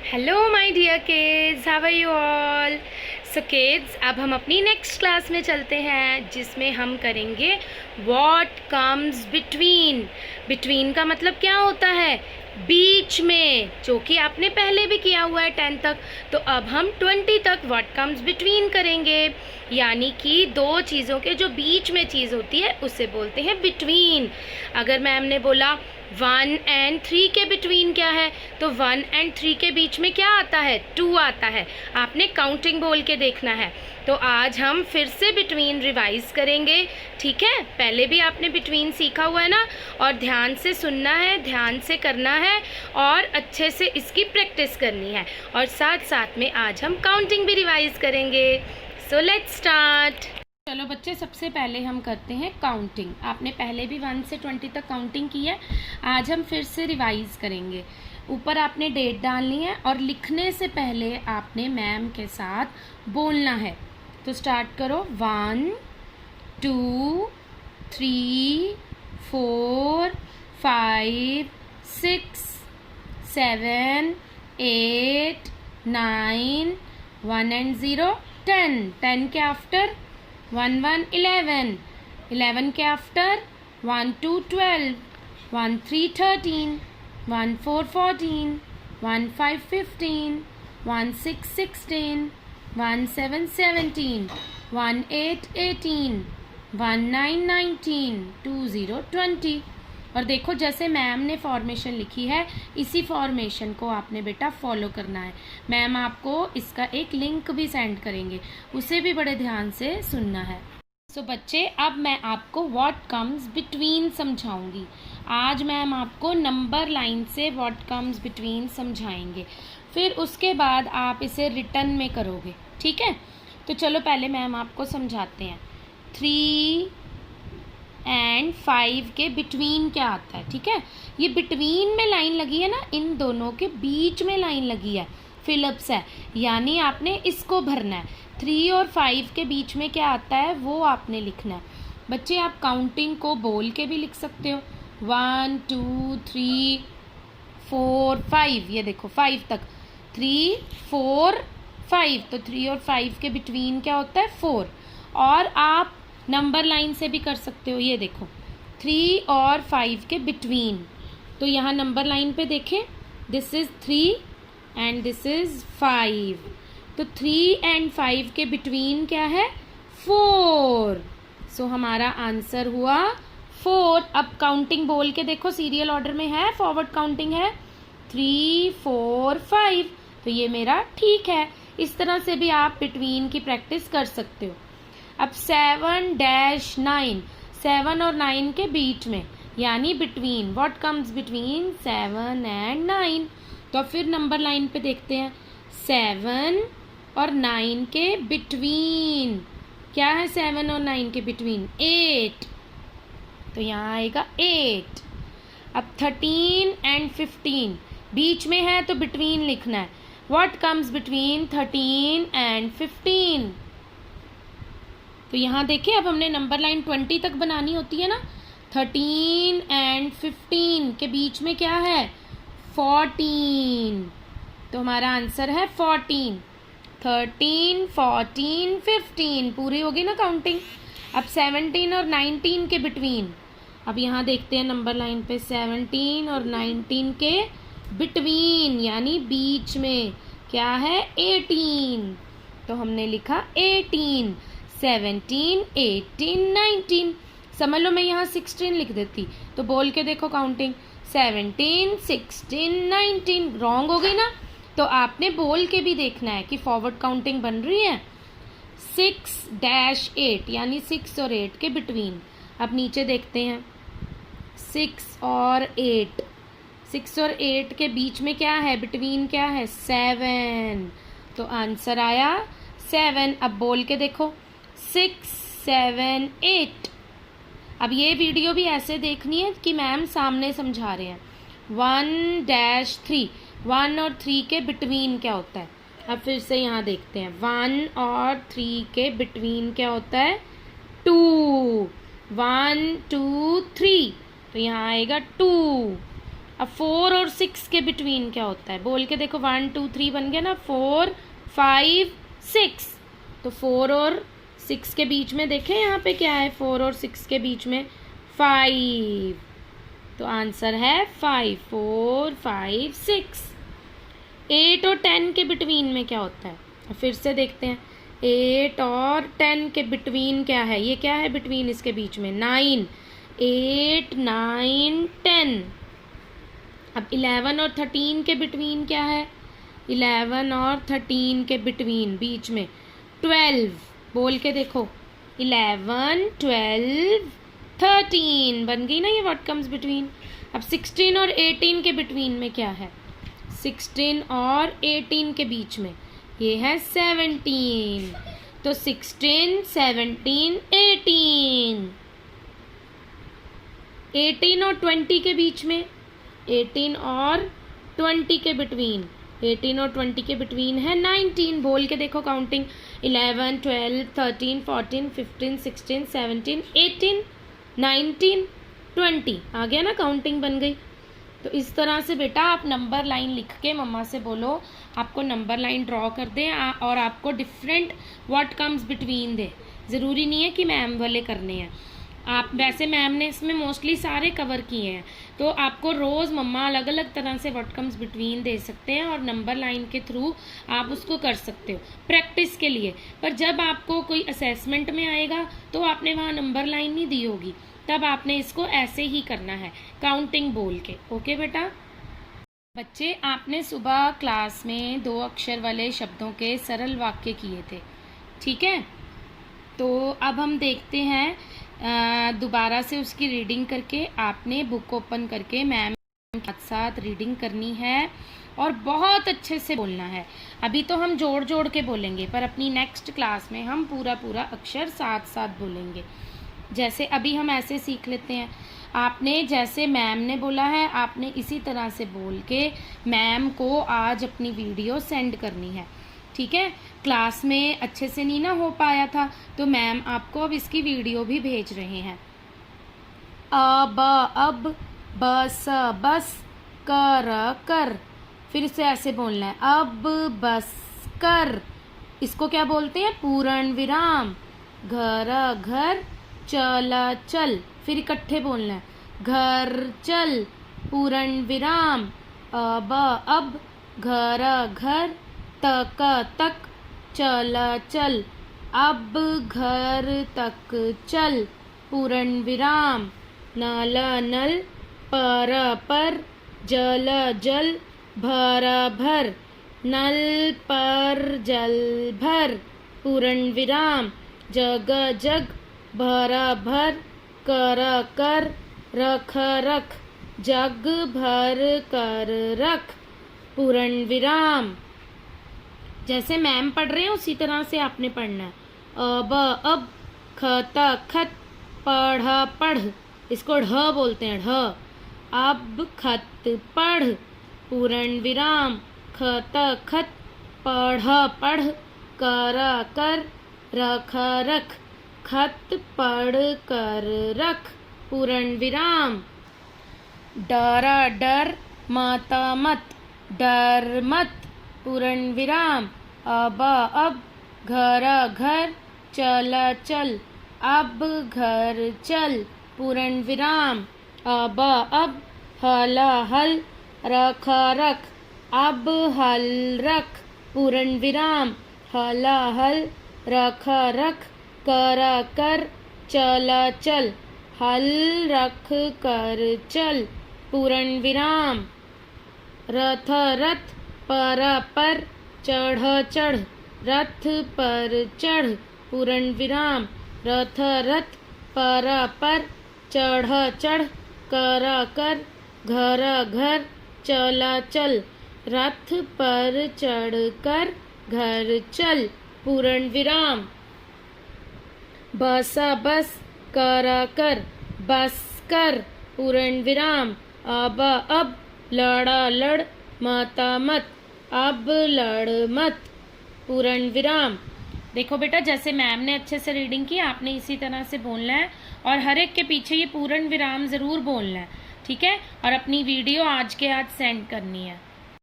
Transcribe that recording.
Hello my dear kids, how are you all. So kids, अब हम अपनी next class में चलते हैं जिसमें हम करेंगे व्हाट कम्स बिटवीन। बिटवीन का मतलब क्या होता है? बीच में, जो कि आपने पहले भी किया हुआ है 10 तक। तो अब हम 20 तक व्हाट कम्स बिटवीन करेंगे, यानी कि दो चीज़ों के जो बीच में चीज़ होती है उसे बोलते हैं बिटवीन। अगर मैम ने बोला 1 एंड 3 के बिटवीन क्या है, तो 1 एंड 3 के बीच में क्या आता है? 2 आता है। आपने काउंटिंग बोल के देखना है। तो आज हम फिर से बिटवीन रिवाइज करेंगे, ठीक है? पहले भी आपने बिटवीन सीखा हुआ है ना, और ध्यान से सुनना है, ध्यान से करना है और अच्छे से इसकी प्रैक्टिस करनी है। और साथ साथ में आज हम काउंटिंग भी रिवाइज करेंगे। So let's start. चलो बच्चे, सबसे पहले हम करते हैं काउंटिंग। आपने पहले भी 1 से 20 तक काउंटिंग की है, आज हम फिर से रिवाइज करेंगे। ऊपर आपने डेट डालनी है और लिखने से पहले आपने मैम के साथ बोलना है। तो स्टार्ट करो। 1 2 3 4 5 6 7 8 9 1 and 0 10। 10 के आफ्टर 1 1 11। 11 के आफ्टर 1 2 12। 1 3 13। 1 4 14। 1 5 15। 1 6 16। 1 7 17। 1 8 18। 1 9 19। 2 0 20। और देखो, जैसे मैम ने फॉर्मेशन लिखी है इसी फॉर्मेशन को आपने बेटा फॉलो करना है। मैम आपको इसका एक लिंक भी सेंड करेंगे, उसे भी बड़े ध्यान से सुनना है। सो बच्चे, अब मैं आपको व्हाट कम्स बिटवीन समझाऊंगी। आज मैम आपको नंबर लाइन से व्हाट कम्स बिटवीन समझाएंगे, फिर उसके बाद आप इसे रिटर्न में करोगे, ठीक है? तो चलो पहले मैम आपको समझाते हैं। 3 एंड 5 के बिटवीन क्या आता है, ठीक है? ये बिटवीन में लाइन लगी है ना, इन दोनों के बीच में लाइन लगी है, फिलिप्स है, यानी आपने इसको भरना है। 3 और 5 के बीच में क्या आता है वो आपने लिखना है। बच्चे, आप काउंटिंग को बोल के भी लिख सकते हो। 1 2 3 4 5। ये देखो 5 तक, 3 4 5। तो 3 और 5 के बिटवीन क्या होता है? 4। और आप नंबर लाइन से भी कर सकते हो। ये देखो 3 और 5 के बिटवीन, तो यहाँ नंबर लाइन पे देखें, this is 3 and this is 5। तो 3 एंड 5 के बिटवीन क्या है? 4। सो हमारा आंसर हुआ 4। अब काउंटिंग बोल के देखो, सीरियल ऑर्डर में है, फॉरवर्ड काउंटिंग है 3 4 5। तो ये मेरा ठीक है। इस तरह से भी आप बिटवीन की प्रैक्टिस कर सकते हो। अब 7-9, 7 और 9 के बीच में, यानी between, what comes between 7 and 9। तो फिर नंबर लाइन पे देखते हैं। 7 और 9 के बिटवीन क्या है? 7 और 9 के बिटवीन 8। तो यहाँ आएगा 8। अब 13 एंड 15 बीच में है, तो बिटवीन लिखना है। What comes between 13 and 15? तो यहाँ देखिए, अब हमने नंबर लाइन 20 तक बनानी होती है ना। 13 एंड 15 के बीच में क्या है? 14। तो हमारा आंसर है 14। 13 14 15, पूरी होगी ना काउंटिंग। अब 17 और 19 के बिटवीन, अब यहाँ देखते हैं नंबर लाइन पे, 17 और 19 के बिटवीन यानी बीच में क्या है? 18। तो हमने लिखा 18। 17 18 19। समझ लो मैं यहाँ 16 लिख देती, तो बोल के देखो काउंटिंग, 17 16 19। रॉन्ग हो गई ना, तो आपने बोल के भी देखना है कि फॉरवर्ड काउंटिंग बन रही है। 6-8 यानी 6 और 8 के बिटवीन। अब नीचे देखते हैं, 6 और 8। 6 और 8 के बीच में क्या है? बिटवीन क्या है? 7। तो आंसर आया 7। अब बोल के देखो, 6 7 8। अब ये वीडियो भी ऐसे देखनी है कि मैम सामने समझा रहे हैं। 1-3, 1 और 3 के बिटवीन क्या होता है? अब फिर से यहाँ देखते हैं, 1 और 3 के बिटवीन क्या होता है? 2। 1 2 3। तो यहाँ आएगा 2। अब 4 और 6 के बिटवीन क्या होता है, बोल के देखो। 1 2 3 बन गया ना, 4 5 6। तो 4 और 6 के बीच में देखें यहाँ पे क्या है, 4 और 6 के बीच में 5। तो आंसर है 5, 4 5 6। 8 और 10 के बिटवीन में क्या होता है, फिर से देखते हैं। 8 और 10 के बिटवीन क्या है, ये क्या है बिटवीन इसके बीच में, 9। 8 9 10। अब 11 और 13 के बिटवीन क्या है, 11 और 13 के बिटवीन बीच में 12। बोल के देखो, 11 12 13 बन गई ना ये व्हाट कम्स बिटवीन। अब 16 और 18 के बिटवीन में क्या है, 16 और 18 के बीच में ये है 17। तो 16 17 18। 18 और 20 के बीच में, 18 और 20 के बिटवीन, 18 और 20 के बिटवीन है 19। बोल के देखो काउंटिंग, 11 12 13 14 15 16 17 18 19 20। आ गया ना, काउंटिंग बन गई। तो इस तरह से बेटा आप नंबर लाइन लिख के मम्मा से बोलो आपको नंबर लाइन ड्रॉ कर दें और आपको डिफरेंट व्हाट कम्स बिटवीन दे। ज़रूरी नहीं है कि मैम वाले करने हैं, आप वैसे मैम ने इसमें मोस्टली सारे कवर किए हैं। तो आपको रोज़ मम्मा अलग अलग तरह से व्हाट कम्स बिटवीन दे सकते हैं और नंबर लाइन के थ्रू आप उसको कर सकते हो प्रैक्टिस के लिए। पर जब आपको कोई असेसमेंट में आएगा तो आपने वहाँ नंबर लाइन नहीं दी होगी, तब आपने इसको ऐसे ही करना है काउंटिंग बोल के। ओके बेटा। बच्चे आपने सुबह क्लास में 2 अक्षर वाले शब्दों के सरल वाक्य किए थे, ठीक है। तो अब हम देखते हैं दोबारा से उसकी रीडिंग करके। आपने बुक ओपन करके मैम के साथ साथ रीडिंग करनी है और बहुत अच्छे से बोलना है। अभी तो हम जोड़ जोड़ के बोलेंगे, पर अपनी नेक्स्ट क्लास में हम पूरा पूरा अक्षर साथ साथ बोलेंगे। जैसे अभी हम ऐसे सीख लेते हैं, आपने जैसे मैम ने बोला है आपने इसी तरह से बोल के मैम को आज अपनी वीडियो सेंड करनी है, ठीक है। क्लास में अच्छे से नहीं ना हो पाया था तो मैम आपको अब इसकी वीडियो भी भेज रहे हैं। अब बस बस कर, फिर से ऐसे बोलना है, अब बस कर। इसको क्या बोलते हैं, पूर्ण विराम। घर चला चल, फिर इकट्ठे बोलना है, घर चल पूर्ण विराम। अब घर तक चला चल, अब घर तक चल पूर्ण विराम। नल पर जल भर, नल पर जल भर पूर्ण विराम। जग भर कर रख, जग भर कर रख पूर्ण विराम। जैसे मैम पढ़ रहे हैं उसी तरह से आपने पढ़ना है। अब खत पढ़, इसको ढ बोलते हैं, ढ। अब खत पढ़ पूर्ण विराम। खत पढ़ कर रख, खत पढ़ कर रख पूर्ण विराम। डर मत, डर मत पूर्ण विराम। अब घर चल, अब घर चल पूर्ण विराम। अब हल रख, अब हल रख पूर्ण विराम। हल रख कर चल, हल रख कर चल पूर्ण विराम। रथ पर चढ़, रथ पर चढ़ पूर्ण विराम। रथ पर चढ़ कर घर चला चल, रथ पर चढ़ कर घर चल पूर्ण विराम। बस कर बस कर पूर्ण विराम। अब लड़ मत, अब लड़ मत पूर्ण विराम। देखो बेटा जैसे मैम ने अच्छे से रीडिंग की आपने इसी तरह से बोलना है और हर एक के पीछे ये पूर्ण विराम ज़रूर बोलना है। ठीक है, और अपनी वीडियो आज के आज सेंड करनी है।